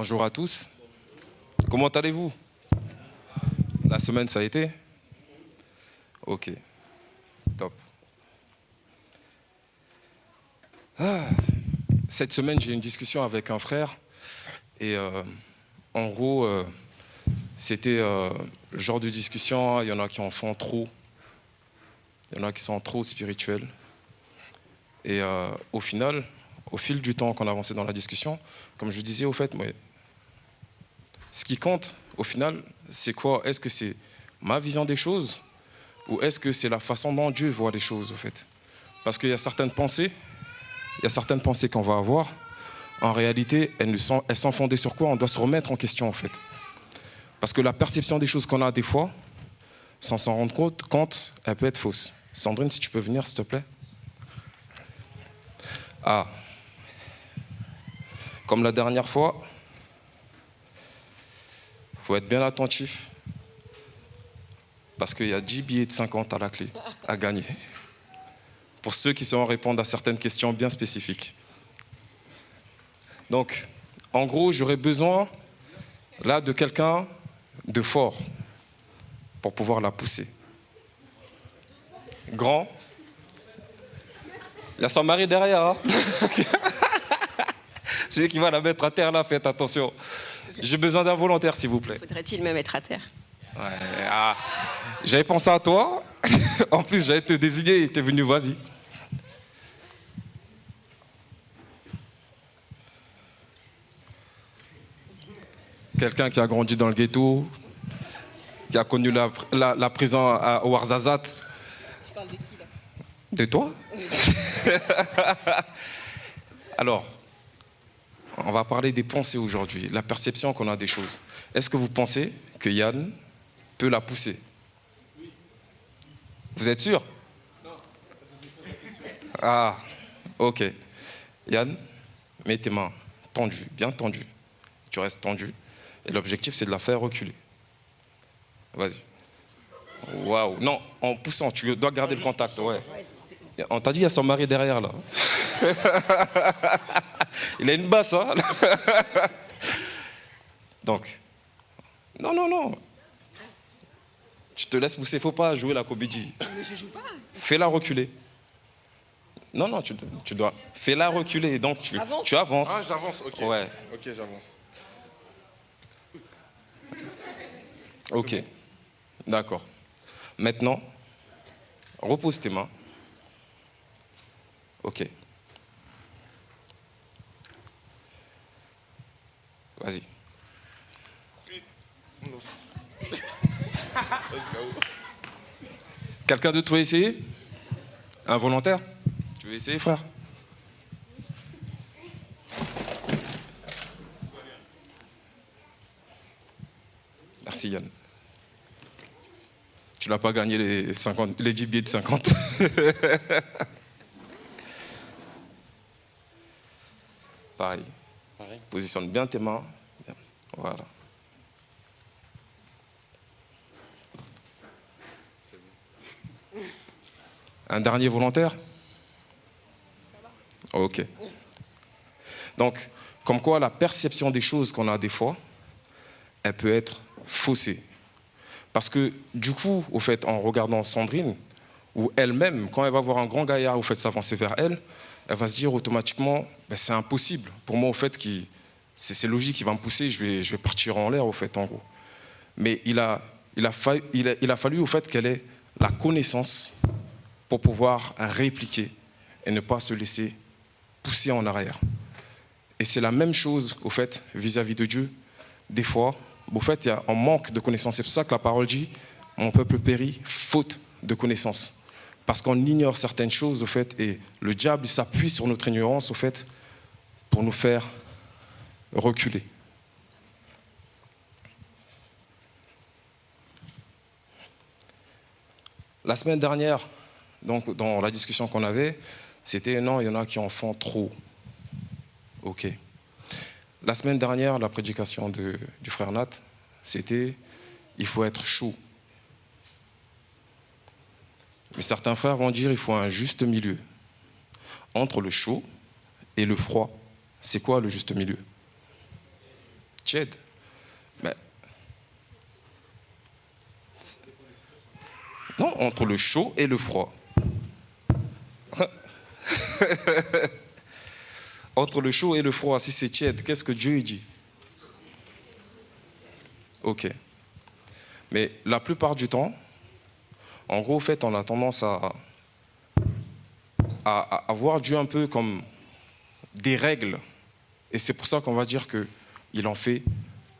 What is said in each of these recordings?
Bonjour à tous. Comment allez-vous? La semaine, ça a été? Ok, top. Cette semaine, j'ai eu une discussion avec un frère et en gros, c'était le genre de discussion, il y en a qui en font trop, il y en a qui sont trop spirituels. Et au final, au fil du temps qu'on avançait dans la discussion, comme je disais, au fait, moi, ce qui compte, au final, c'est quoi? Est-ce que c'est ma vision des choses ou est-ce que c'est la façon dont Dieu voit les choses, au fait? Parce qu'il y a certaines pensées, qu'on va avoir. En réalité, elles sont fondées sur quoi? On doit se remettre en question, en fait. Parce que la perception des choses qu'on a des fois, sans s'en rendre compte, elle peut être fausse. Sandrine, si tu peux venir, s'il te plaît. Ah, comme la dernière fois, il faut être bien attentif. Parce qu'il y a 10 billets de 50 à la clé à gagner. Pour ceux qui sauront répondre à certaines questions bien spécifiques. Donc, en gros, j'aurais besoin, là, de quelqu'un de fort pour pouvoir la pousser. Grand. Il y a son mari derrière, hein. Celui qui va la mettre à terre, là, faites attention. J'ai besoin d'un volontaire, s'il vous plaît. Faudrait-il me mettre à terre? Ouais, ah, j'avais pensé à toi. En plus, j'allais te désigner et t'es venu, vas-y. Quelqu'un qui a grandi dans le ghetto, qui a connu la prison au Ouarzazate. Tu parles de qui, là? De toi? Alors, on va parler des pensées aujourd'hui, la perception qu'on a des choses. Est-ce que vous pensez que Yann peut la pousser? Oui. Vous êtes sûr? Non. Ah, ok. Yann, mets tes mains tendues, bien tendues. Tu restes tendu. Et l'objectif, c'est de la faire reculer. Vas-y. Waouh. Non, en poussant, tu dois garder le contact. Ouais. On t'a dit, il y a son mari derrière, là. Il a une basse, hein. Donc, non. Tu te laisses pousser, faut pas jouer la comédie. Mais je joue pas. Fais-la reculer. Non, tu dois. Fais-la reculer, donc tu avances. Ah, j'avance, ok. Ouais. Ok, j'avance. Ok, d'accord. Maintenant, repose tes mains. Ok. Vas-y. Quelqu'un d'autre veut essayer? Un volontaire? Tu veux essayer, frère? Merci, Yann. Tu n'as pas gagné les 10 billets de 50. Pareil. Positionne bien tes mains. Bien. Voilà. Un dernier volontaire? Ok. Donc, comme quoi la perception des choses qu'on a des fois, elle peut être faussée. Parce que du coup, au fait, en regardant Sandrine, ou elle-même, quand elle va voir un grand gaillard au fait s'avancer vers elle, elle va se dire automatiquement, ben, c'est impossible. Pour moi, au fait, c'est logique, il va me pousser, je vais partir en l'air, au fait, en gros. Mais il a fallu, au fait, qu'elle ait la connaissance pour pouvoir répliquer et ne pas se laisser pousser en arrière. Et c'est la même chose, au fait, vis-à-vis de Dieu. Des fois, au fait, il y a un manque de connaissance. C'est pour ça que la parole dit, mon peuple périt, faute de connaissance. Parce qu'on ignore certaines choses, au fait, et le diable s'appuie sur notre ignorance, au fait, pour nous faire reculer. La semaine dernière, donc, dans la discussion qu'on avait, c'était non, il y en a qui en font trop. Ok. La semaine dernière, la prédication du frère Nat, c'était il faut être chaud. Mais certains frères vont dire il faut un juste milieu. Entre le chaud et le froid, c'est quoi le juste milieu? tiède. Mais... Non, entre le chaud et le froid. Entre le chaud et le froid, si c'est tiède, qu'est-ce que Dieu dit? Ok. Mais la plupart du temps, en gros, en fait, on a tendance à voir Dieu un peu comme des règles. Et c'est pour ça qu'on va dire qu'il en fait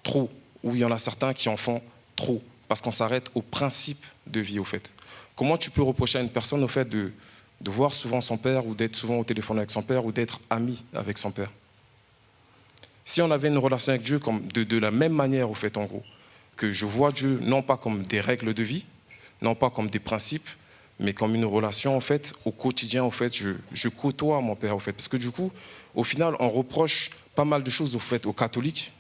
trop. Ou il y en a certains qui en font trop. Parce qu'on s'arrête au principe de vie, au fait. Comment tu peux reprocher à une personne, au fait, de voir souvent son père, ou d'être souvent au téléphone avec son père, ou d'être ami avec son père? Si on avait une relation avec Dieu comme de la même manière, au fait, en gros, que je vois Dieu non pas comme des règles de vie, non pas comme des principes, mais comme une relation, en fait, au quotidien, en fait, je côtoie mon père, en fait. Parce que du coup, au final, on reproche pas mal de choses, au fait, aux catholiques.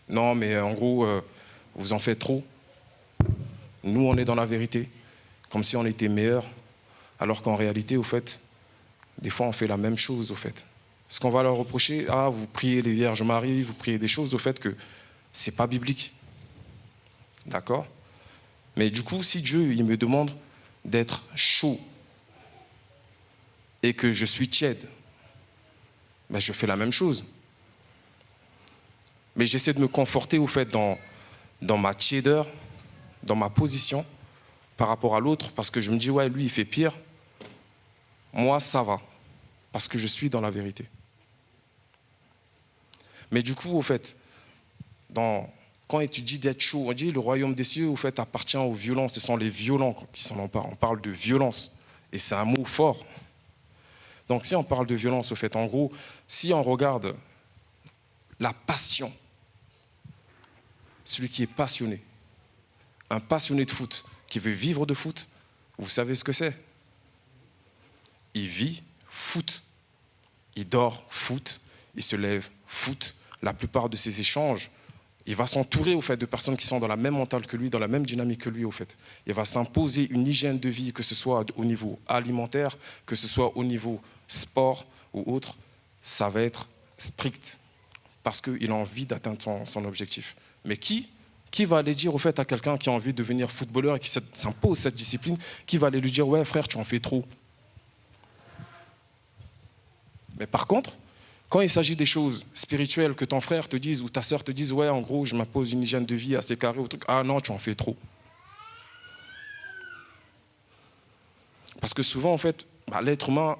Non, mais en gros, vous en faites trop. Nous, on est dans la vérité, comme si on était meilleurs, alors qu'en réalité, au fait, des fois, on fait la même chose, au fait. Ce qu'on va leur reprocher, ah, vous priez les Vierges Marie, vous priez des choses, au fait que c'est pas biblique. D'accord? Mais du coup, si Dieu, il me demande d'être chaud et que je suis tiède, ben je fais la même chose. Mais j'essaie de me conforter, au fait, dans ma tiédeur, dans ma position, par rapport à l'autre, parce que je me dis, ouais, lui, il fait pire. Moi, ça va, parce que je suis dans la vérité. Mais du coup, au fait, quand tu dis d'être chaud, on dit le royaume des cieux, au fait, appartient aux violents. Ce sont les violents qui s'en emparent. On parle de violence, et c'est un mot fort. Donc si on parle de violence, au fait, en gros, si on regarde la passion, celui qui est passionné, un passionné de foot, qui veut vivre de foot, vous savez ce que c'est? Il vit foot. Il dort foot, il se lève foot. La plupart de ses échanges, il va s'entourer, au fait, de personnes qui sont dans la même mentale que lui, dans la même dynamique que lui, au fait. Il va s'imposer une hygiène de vie, que ce soit au niveau alimentaire, que ce soit au niveau sport ou autre. Ça va être strict, parce qu'il a envie d'atteindre son objectif. Mais qui va aller dire, au fait, à quelqu'un qui a envie de devenir footballeur et qui s'impose cette discipline, qui va aller lui dire, ouais, frère, tu en fais trop? Mais par contre, quand il s'agit des choses spirituelles, que ton frère te dise ou ta sœur te dise, ouais, en gros, je m'impose une hygiène de vie assez carrée, ou truc, ah non, tu en fais trop. Parce que souvent, en fait, l'être humain,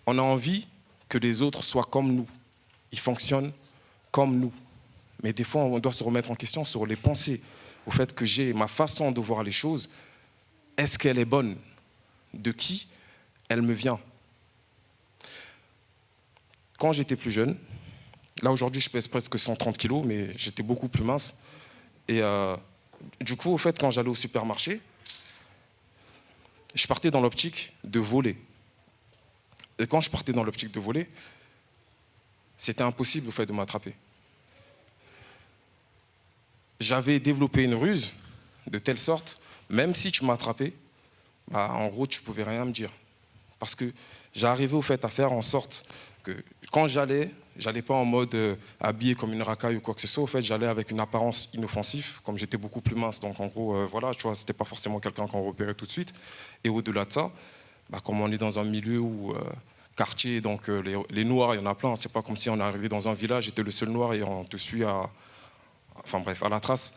on a envie que les autres soient comme nous. Ils fonctionnent comme nous. Mais des fois, on doit se remettre en question sur les pensées, au fait que j'ai ma façon de voir les choses. Est-ce qu'elle est bonne? De qui elle me vient? Quand j'étais plus jeune, là aujourd'hui je pèse presque 130 kilos, mais j'étais beaucoup plus mince. Et du coup, au fait, quand j'allais au supermarché, je partais dans l'optique de voler. Et quand je partais dans l'optique de voler, c'était impossible, au fait, de m'attraper. J'avais développé une ruse de telle sorte, même si tu m'attrapais, en gros, tu ne pouvais rien me dire. Parce que j'arrivais, au fait, à faire en sorte que quand j'allais pas en mode habillé comme une racaille ou quoi que ce soit. Au fait, j'allais avec une apparence inoffensive, comme j'étais beaucoup plus mince. Donc, en gros, voilà, tu vois, c'était pas forcément quelqu'un qu'on repérait tout de suite. Et au-delà de ça, comme on est dans un milieu où quartier, donc les noirs, il y en a plein. C'est pas comme si on arrivait dans un village, j'étais le seul noir et on te suit à la trace.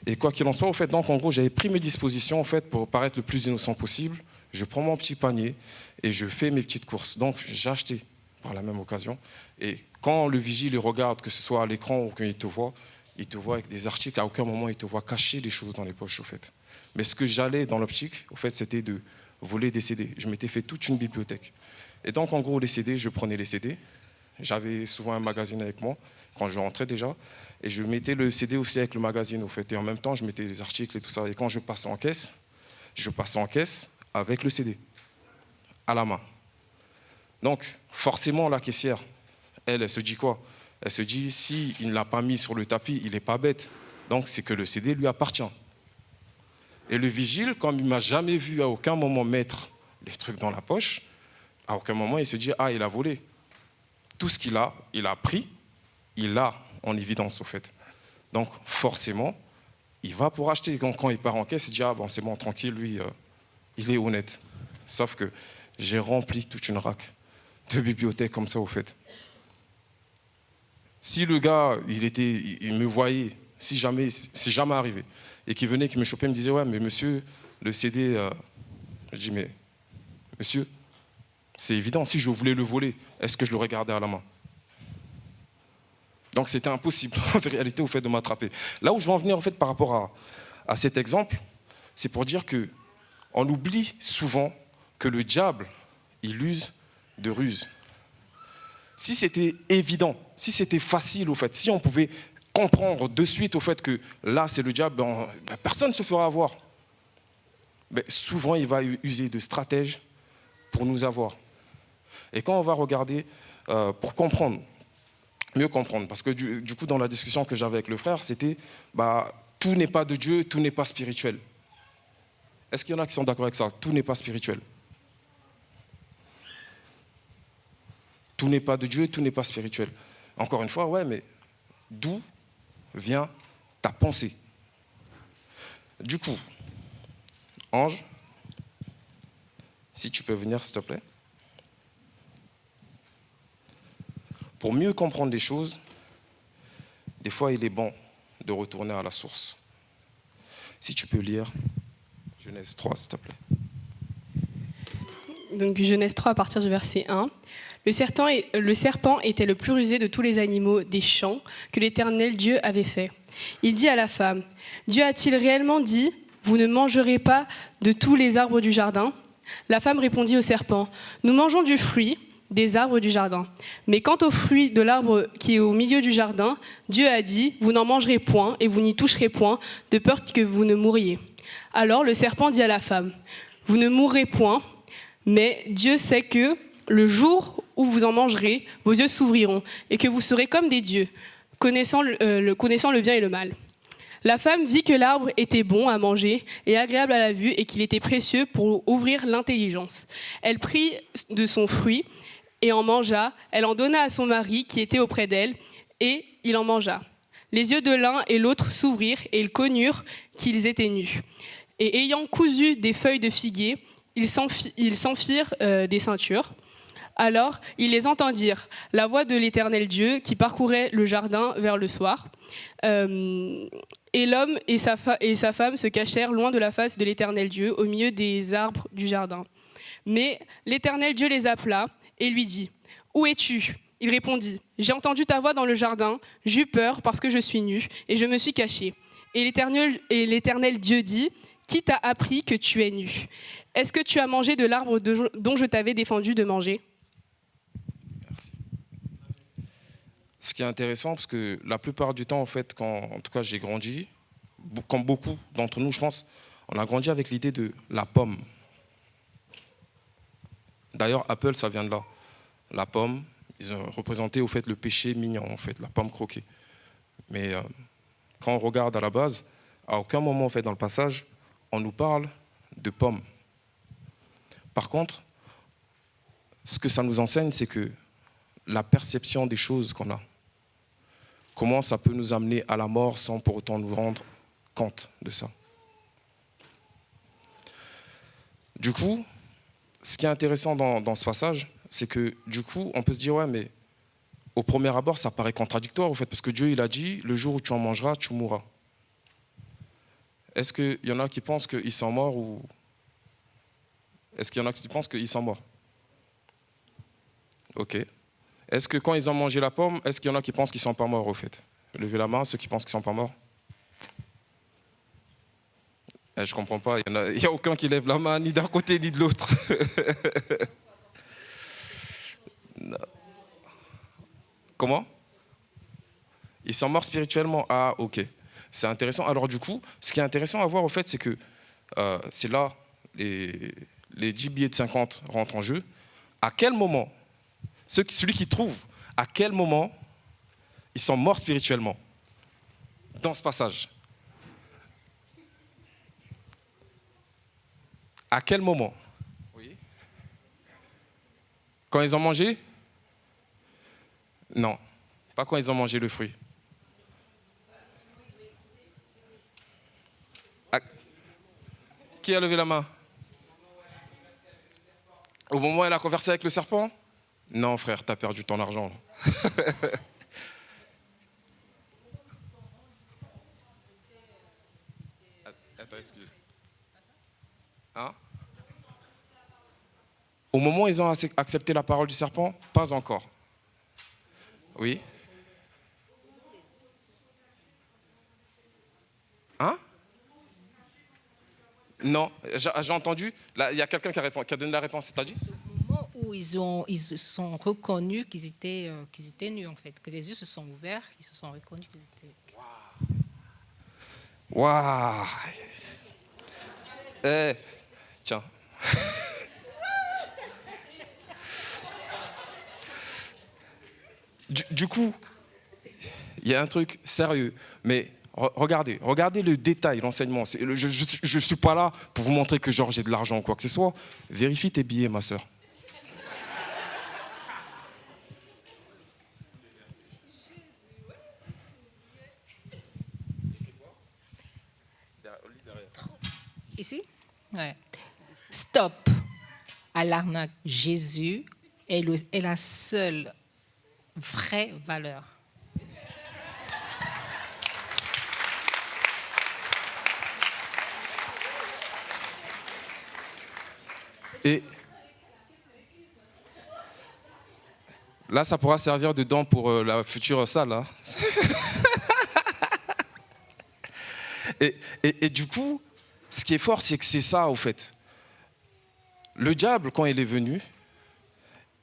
Et quoi qu'il en soit, au fait, donc en gros, j'avais pris mes dispositions, en fait, pour paraître le plus innocent possible. Je prends mon petit panier et je fais mes petites courses. Donc, j'ai acheté par la même occasion. Et quand le vigile il regarde, que ce soit à l'écran ou qu'il te voit avec des articles. À aucun moment, il te voit cacher des choses dans les poches, au fait. Mais ce que j'allais dans l'optique, au fait, c'était de voler des CD. Je m'étais fait toute une bibliothèque. Et donc, en gros, les CD, je prenais les CD. J'avais souvent un magazine avec moi, quand je rentrais déjà. Et je mettais le CD aussi avec le magazine, au fait. Et en même temps, je mettais les articles et tout ça. Et quand je passais en caisse avec le CD, à la main. Donc, forcément, la caissière, elle se dit quoi? Elle se dit, s'il ne l'a pas mis sur le tapis, il n'est pas bête. Donc, c'est que le CD lui appartient. Et le vigile, comme il ne m'a jamais vu à aucun moment mettre les trucs dans la poche, à aucun moment, il se dit, ah, il a volé. Tout ce qu'il a, il a pris, il l'a en évidence, au fait. Donc forcément, il va pour acheter. Quand il part en caisse, il dit « Ah bon, c'est bon, tranquille, lui, il est honnête. » Sauf que j'ai rempli toute une rack de bibliothèques comme ça, au fait. Si le gars, il me voyait, si jamais, c'est jamais arrivé, et qu'il venait, qu'il me chopait, il me disait « Ouais, mais monsieur, le CD... Je dis « Mais monsieur, c'est évident, si je voulais le voler, est-ce que je l'aurais gardé à la main ?» Donc c'était impossible, en réalité, au fait de m'attraper. Là où je veux en venir, en fait, par rapport à cet exemple, c'est pour dire qu'on oublie souvent que le diable, il use de ruse. Si c'était évident, si c'était facile, au fait, si on pouvait comprendre de suite au fait que là, c'est le diable, personne ne se fera avoir. Mais souvent, il va user de stratèges pour nous avoir. Et quand on va regarder, pour comprendre, mieux comprendre, parce que du coup, dans la discussion que j'avais avec le frère, c'était tout n'est pas de Dieu, tout n'est pas spirituel. Est-ce qu'il y en a qui sont d'accord avec ça? Tout n'est pas spirituel. Tout n'est pas de Dieu, tout n'est pas spirituel. Encore une fois, ouais, mais d'où vient ta pensée? Du coup, Ange, si tu peux venir, s'il te plaît. Pour mieux comprendre les choses, des fois, il est bon de retourner à la source. Si tu peux lire Genèse 3, s'il te plaît. Donc Genèse 3 à partir du verset 1. Le serpent était le plus rusé de tous les animaux des champs que l'Éternel Dieu avait fait. Il dit à la femme, « Dieu a-t-il réellement dit, vous ne mangerez pas de tous les arbres du jardin ?» La femme répondit au serpent, « Nous mangeons du fruit des arbres du jardin. Mais quant au fruit de l'arbre qui est au milieu du jardin, Dieu a dit, vous n'en mangerez point et vous n'y toucherez point, de peur que vous ne mouriez. » Alors le serpent dit à la femme, « Vous ne mourrez point, mais Dieu sait que le jour où vous en mangerez, vos yeux s'ouvriront et que vous serez comme des dieux, connaissant le bien et le mal. » La femme vit que l'arbre était bon à manger et agréable à la vue et qu'il était précieux pour ouvrir l'intelligence. Elle prit de son fruit et en mangea. Elle en donna à son mari qui était auprès d'elle et il en mangea. Les yeux de l'un et l'autre s'ouvrirent et ils connurent qu'ils étaient nus. Et ayant cousu des feuilles de figuier, ils s'en firent des ceintures. Alors ils les entendirent, la voix de l'Éternel Dieu qui parcourait le jardin vers le soir. Et l'homme et sa femme se cachèrent loin de la face de l'Éternel Dieu, au milieu des arbres du jardin. Mais l'Éternel Dieu les appela et lui dit, « Où es-tu » Il répondit, « J'ai entendu ta voix dans le jardin, j'eus peur parce que je suis nu, et je me suis caché. » Et l'Éternel Dieu dit, « Qui t'a appris que tu es nu? Est-ce que tu as mangé de l'arbre dont je t'avais défendu de manger ?» Merci. Ce qui est intéressant, parce que la plupart du temps, en fait, en tout cas j'ai grandi, comme beaucoup d'entre nous, je pense, on a grandi avec l'idée de la pomme. D'ailleurs, Apple, ça vient de là. La pomme, ils ont représenté au fait le péché mignon, en fait, la pomme croquée. Mais quand on regarde à la base, à aucun moment, en fait, dans le passage, on nous parle de pomme. Par contre, ce que ça nous enseigne, c'est que la perception des choses qu'on a, comment ça peut nous amener à la mort sans pour autant nous rendre compte de ça. Du coup, ce qui est intéressant dans ce passage, c'est que du coup, on peut se dire, ouais, mais au premier abord, ça paraît contradictoire, au fait, parce que Dieu, il a dit, le jour où tu en mangeras, tu mourras. Est-ce qu'il y en a qui pensent qu'ils sont morts ou... Est-ce qu'il y en a qui pensent qu'ils sont morts? Ok. Est-ce que quand ils ont mangé la pomme, est-ce qu'il y en a qui pensent qu'ils ne sont pas morts, au fait? Levez la main, ceux qui pensent qu'ils ne sont pas morts. Je ne comprends pas, il n'y a aucun qui lève la main, ni d'un côté, ni de l'autre. Comment? Ils sont morts spirituellement. Ah, ok. C'est intéressant. Alors du coup, ce qui est intéressant à voir, au fait, c'est que c'est là, les 10 billets de 50 rentrent en jeu. À quel moment, celui qui trouve, à quel moment ils sont morts spirituellement dans ce passage? À quel moment? Oui. Quand ils ont mangé? Non, pas quand ils ont mangé le fruit. Qui a levé la main? Au moment où elle a conversé avec le serpent? Non, frère, tu as perdu ton argent. Attends, excuse. Hein? Au moment où ils ont accepté la parole du serpent? Pas encore. Oui? Hein? Non, j'ai entendu. Là, il y a quelqu'un qui a donné la réponse. T'as dit? Au moment où ils se sont reconnus qu'ils étaient nus, en fait. Que les yeux se sont ouverts, ils se sont reconnus qu'ils étaient... Waouh! Tiens. Du coup, il y a un truc sérieux, mais regardez le détail, l'enseignement. Je ne suis pas là pour vous montrer que genre j'ai de l'argent ou quoi que ce soit. Vérifie tes billets, ma sœur. Ici? Ouais. Stop à l'arnaque. Jésus est la seule vraie valeur. Et là, ça pourra servir de dent pour la future salle. Hein. et du coup, ce qui est fort, c'est que c'est ça, au fait. Le diable, quand il est venu,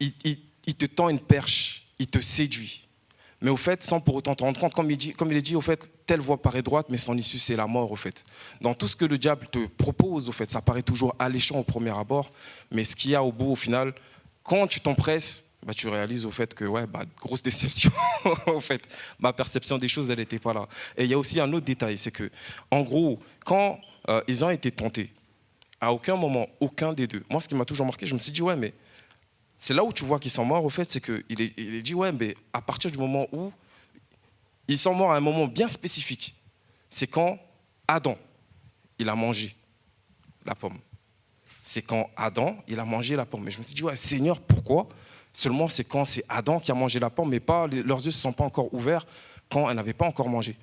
il te tend une perche, il te séduit. Mais au fait, sans pour autant te rendre compte, comme il est dit, au fait, telle voie paraît droite, mais son issue, c'est la mort, au fait. Dans tout ce que le diable te propose, au fait, ça paraît toujours alléchant au premier abord, mais ce qu'il y a au bout, au final, quand tu t'empresses, bah, tu réalises au fait que, ouais, bah, grosse déception, au fait, ma perception des choses, elle n'était pas là. Et il y a aussi un autre détail, c'est que, en gros, quand ils ont été tentés, à aucun moment, aucun des deux, moi, ce qui m'a toujours marqué, je me suis dit, ouais, mais c'est là où tu vois qu'ils sont morts, au fait, c'est qu'il est dit, ouais, mais à partir du moment où ils sont morts à un moment bien spécifique, c'est quand Adam, il a mangé la pomme. C'est quand Adam, il a mangé la pomme. Et je me suis dit, ouais, Seigneur, pourquoi? Seulement, c'est quand c'est Adam qui a mangé la pomme, mais pas, leurs yeux ne se sont pas encore ouverts quand elle n'avait pas encore mangé.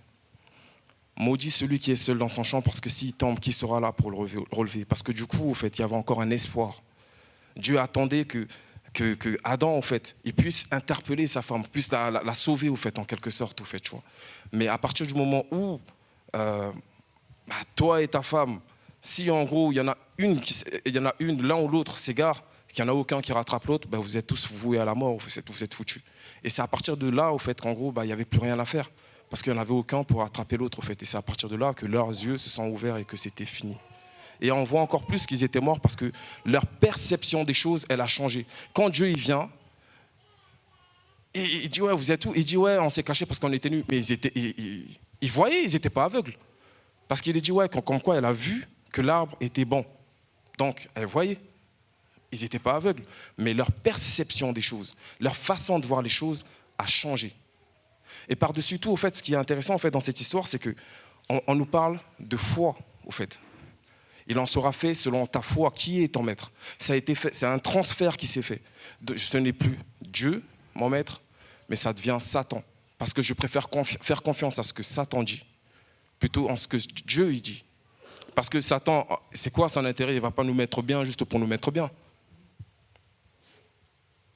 Maudit celui qui est seul dans son champ, parce que s'il tombe, qui sera là pour le relever? Parce que du coup, au fait, il y avait encore un espoir. Dieu attendait que Adam, en fait, il puisse interpeller sa femme, puisse la sauver, au fait, en quelque sorte, au fait, tu vois. Mais à partir du moment où toi et ta femme, si en gros il y en a une, l'un ou l'autre s'égare, qu'il n'y en a aucun qui rattrape l'autre, bah, vous êtes tous voués à la mort, vous êtes foutus. Et c'est à partir de là, au fait, qu'en gros, bah, il n'y avait plus rien à faire, parce qu'il n'y en avait aucun pour rattraper l'autre, au fait. Et c'est à partir de là que leurs yeux se sont ouverts et que c'était fini. Et on voit encore plus qu'ils étaient morts parce que leur perception des choses, elle a changé. Quand Dieu il vient, il dit ouais, vous êtes où? Il dit ouais, on s'est caché parce qu'on était nus. Mais ils voyaient, ils n'étaient pas aveugles. Parce qu'il a dit ouais, comme quoi elle a vu que l'arbre était bon. Donc elle voyait. Ils n'étaient pas aveugles. Mais leur perception des choses, leur façon de voir les choses a changé. Et par-dessus tout, au fait, ce qui est intéressant en fait, dans cette histoire, c'est qu'on nous parle de foi, au fait. Il en sera fait selon ta foi. Qui est ton maître? Ça a été fait, c'est un transfert qui s'est fait. Ce n'est plus Dieu, mon maître, mais ça devient Satan. Parce que je préfère faire confiance à ce que Satan dit, plutôt en ce que Dieu il dit. Parce que Satan, c'est quoi son intérêt? Il ne va pas nous mettre bien juste pour nous mettre bien.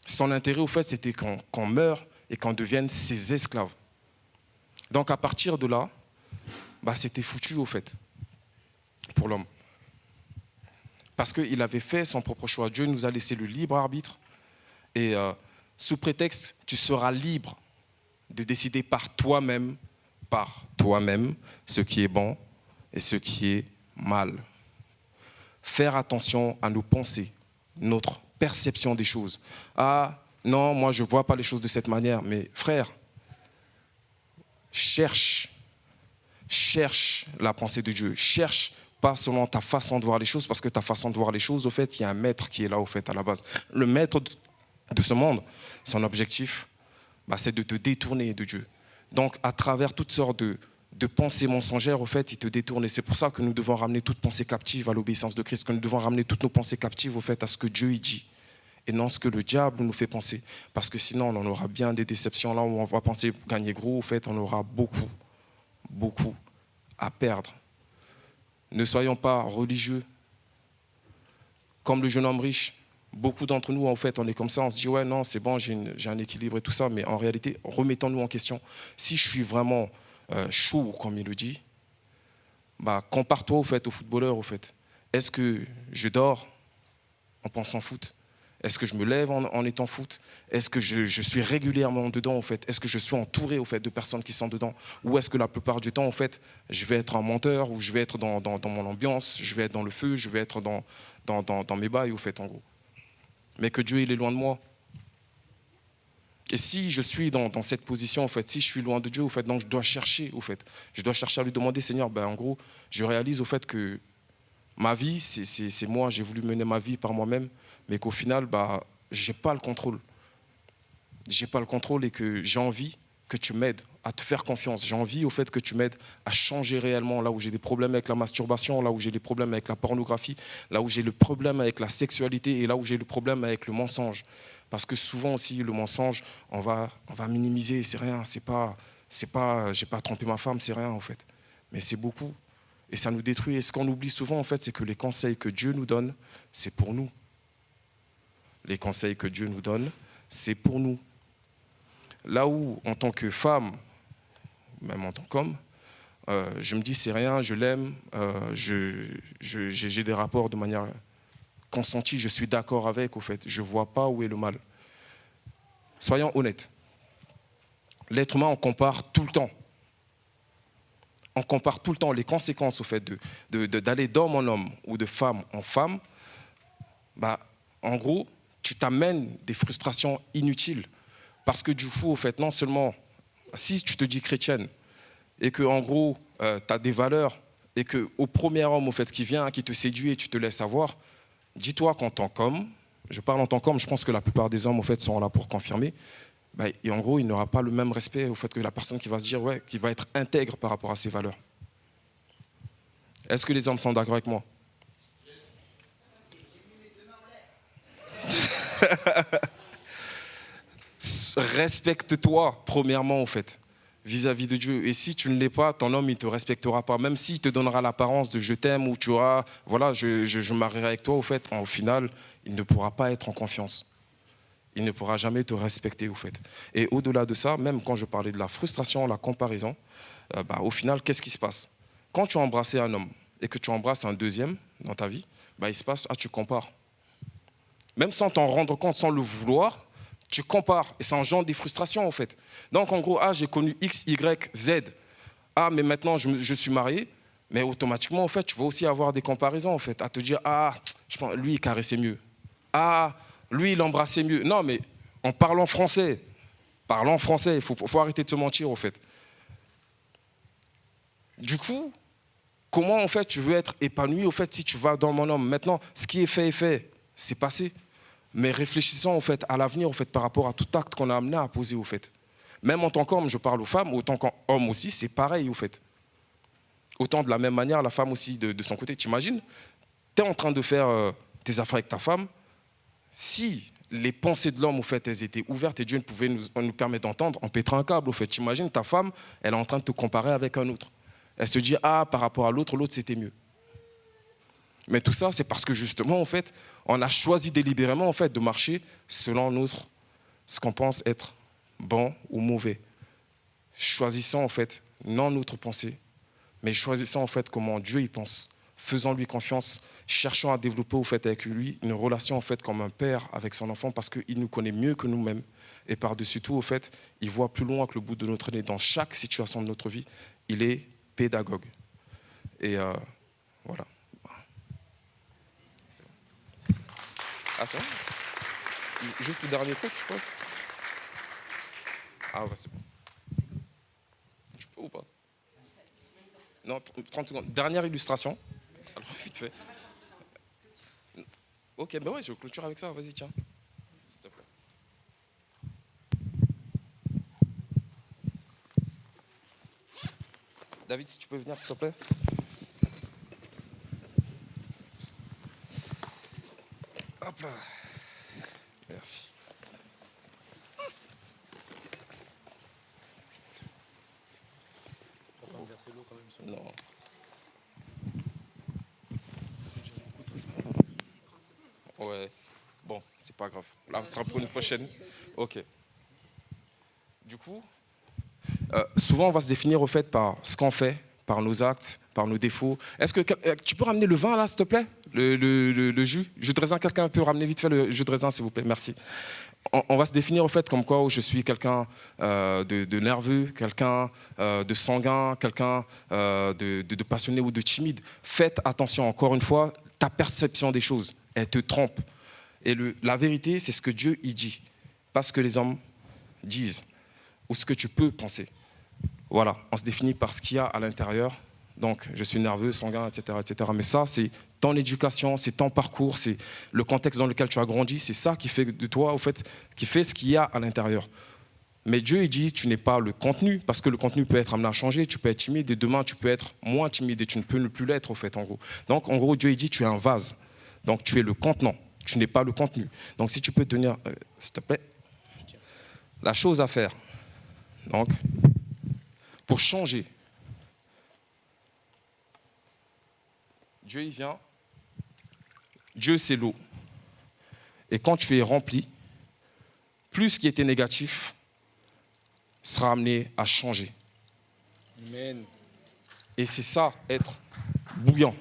Son intérêt, au fait, c'était qu'on meure et qu'on devienne ses esclaves. Donc à partir de là, bah, c'était foutu, au fait, pour l'homme. Parce qu'il avait fait son propre choix. Dieu nous a laissé le libre arbitre. Et sous prétexte, tu seras libre de décider par toi-même, ce qui est bon et ce qui est mal. Faire attention à nos pensées, notre perception des choses. Ah non, moi je ne vois pas les choses de cette manière. Mais frère, cherche la pensée de Dieu. Cherche pas selon ta façon de voir les choses, parce que ta façon de voir les choses, au fait, il y a un maître qui est là, au fait, à la base. Le maître de ce monde, son objectif, bah, c'est de te détourner de Dieu. Donc, à travers toutes sortes de pensées mensongères, au fait, il te détourne. Et c'est pour ça que nous devons ramener toute pensée captive à l'obéissance de Christ, que nous devons ramener toutes nos pensées captives, au fait, à ce que Dieu y dit, et non ce que le diable nous fait penser. Parce que sinon, on en aura bien des déceptions. Là où on va penser gagner gros, au fait, on aura beaucoup à perdre. Ne soyons pas religieux. Comme le jeune homme riche, beaucoup d'entre nous, en fait, on est comme ça, on se dit, ouais, non, c'est bon, j'ai un équilibre et tout ça, mais en réalité, remettons-nous en question. Si je suis vraiment chaud, comme il le dit, bah, compare-toi, au fait, au footballeur, au fait. Est-ce que je dors en pensant foot? Est-ce que je me lève en étant foot? Est-ce que je suis régulièrement dedans, en fait? Est-ce que je suis entouré, au fait, de personnes qui sont dedans? Ou est-ce que la plupart du temps, en fait, je vais être un menteur, ou je vais être dans mon ambiance, je vais être dans le feu, je vais être dans mes bails, au fait, en gros. Mais que Dieu, il est loin de moi. Et si je suis dans cette position, en fait, si je suis loin de Dieu, au fait, donc je dois chercher, au fait. Je dois chercher à lui demander, Seigneur, ben, en gros, je réalise, au fait, que ma vie, c'est moi, j'ai voulu mener ma vie par moi-même, mais qu'au final, bah, je n'ai pas le contrôle. Je n'ai pas le contrôle et que j'ai envie que tu m'aides à te faire confiance. J'ai envie, au fait, que tu m'aides à changer réellement là où j'ai des problèmes avec la masturbation, là où j'ai des problèmes avec la pornographie, là où j'ai le problème avec la sexualité et là où j'ai le problème avec le mensonge. Parce que souvent aussi, le mensonge, on va minimiser, c'est rien, j'ai pas trompé ma femme, c'est rien, en fait. Mais c'est beaucoup. Et ça nous détruit. Et ce qu'on oublie souvent, en fait, c'est que les conseils que Dieu nous donne, c'est pour nous. Les conseils que Dieu nous donne, c'est pour nous. Là où, en tant que femme, même en tant qu'homme, je me dis c'est rien, je l'aime, j'ai des rapports de manière consentie, je suis d'accord avec, au fait, je ne vois pas où est le mal. Soyons honnêtes. L'être humain, on compare tout le temps. On compare tout le temps les conséquences, au fait, d'aller d'homme en homme ou de femme en femme. Bah, en gros, tu t'amènes des frustrations inutiles. Parce que du coup, au fait, non seulement, si tu te dis chrétienne, et que en gros, tu as des valeurs, et qu'au premier homme, au fait, qui vient, qui te séduit et tu te laisses avoir, dis-toi qu'en tant qu'homme, je parle en tant qu'homme, je pense que la plupart des hommes, au fait, sont là pour confirmer, bah, et en gros, il n'aura pas le même respect au fait que la personne qui va se dire, ouais, qui va être intègre par rapport à ses valeurs. Est-ce que les hommes sont d'accord avec moi? Respecte-toi, premièrement, au fait, vis-à-vis de Dieu. Et si tu ne l'es pas, ton homme, il ne te respectera pas. Même s'il te donnera l'apparence de je t'aime ou tu auras, voilà, je marierai avec toi, au fait, au final, il ne pourra pas être en confiance. Il ne pourra jamais te respecter, au fait. Et au-delà de ça, même quand je parlais de la frustration, la comparaison, bah, au final, qu'est-ce qui se passe? Quand tu as embrassé un homme et que tu embrasses un deuxième dans ta vie, bah, il se passe, tu compares. Même sans t'en rendre compte, sans le vouloir, tu compares et ça engendre des frustrations, en fait. Donc, en gros, j'ai connu X, Y, Z. Mais maintenant, je suis marié. Mais automatiquement, en fait, tu vas aussi avoir des comparaisons, en fait, à te dire, je pense, lui, il caressait mieux. Lui, il embrassait mieux. Non, mais en parlant français, il faut arrêter de se mentir, en fait. Du coup, comment, en fait, tu veux être épanoui, au fait, si tu vas dans mon homme? Maintenant, ce qui est fait, c'est passé. Mais réfléchissons, au fait, à l'avenir, au fait, par rapport à tout acte qu'on a amené à poser, au fait. Même en tant qu'homme, je parle aux femmes, autant qu'homme aussi, c'est pareil, au fait. Autant de la même manière, la femme aussi, de son côté. T'imagines, tu es en train de faire tes affaires avec ta femme. Si les pensées de l'homme, au fait, elles étaient ouvertes et Dieu ne pouvait nous permettre d'entendre, on pèterait un câble, au fait. T'imagines, ta femme, elle est en train de te comparer avec un autre. Elle se dit, par rapport à l'autre c'était mieux. Mais tout ça, c'est parce que justement, en fait, on a choisi délibérément, en fait, de marcher selon ce qu'on pense être bon ou mauvais. Choisissons, en fait, non notre pensée, mais choisissons, en fait, comment Dieu y pense. Faisons-lui confiance, cherchons à développer, au fait, avec lui, une relation, en fait, comme un père avec son enfant, parce qu'il nous connaît mieux que nous-mêmes. Et par-dessus tout, au fait, il voit plus loin que le bout de notre nez. Dans chaque situation de notre vie, il est pédagogue. Et voilà. C'est bon? Juste le dernier truc, je crois. C'est bon. Je peux ou pas? Non, 30 secondes. Dernière illustration. Alors, vite fait. Ok, ben ouais, je clôture avec ça. Vas-y, tiens. S'il te plaît. David, si tu peux venir, s'il te plaît. Hop là. Merci. Non. Ouais. Bon, c'est pas grave. Là, ce sera pour une prochaine. Ok. Du coup, souvent, on va se définir au fait par ce qu'on fait, par nos actes, par nos défauts. Est-ce que tu peux ramener le vin là, s'il te plaît, le jus de raisin. Quelqu'un peut ramener vite fait le jus de raisin, s'il vous plaît. Merci. On va se définir au fait comme quoi où je suis quelqu'un de nerveux, quelqu'un de sanguin, quelqu'un de passionné ou de timide. Faites attention, encore une fois, ta perception des choses, elle te trompe. Et la vérité, c'est ce que Dieu y dit, pas ce que les hommes disent ou ce que tu peux penser. Voilà, on se définit par ce qu'il y a à l'intérieur. Donc, je suis nerveux, sanguin, etc., etc. Mais ça, c'est ton éducation, c'est ton parcours, c'est le contexte dans lequel tu as grandi. C'est ça qui fait de toi, au fait, qui fait ce qu'il y a à l'intérieur. Mais Dieu, il dit, tu n'es pas le contenu, parce que le contenu peut être amené à changer. Tu peux être timide et demain, tu peux être moins timide et tu ne peux ne plus l'être, au fait, en gros. Donc, en gros, Dieu, il dit, tu es un vase. Donc, tu es le contenant. Tu n'es pas le contenu. Donc, si tu peux tenir, s'il te plaît, la chose à faire. Donc, pour changer, Dieu, il vient. Dieu, c'est l'eau. Et quand tu es rempli, plus ce qui était négatif sera amené à changer. Amen. Et c'est ça, être bouillant.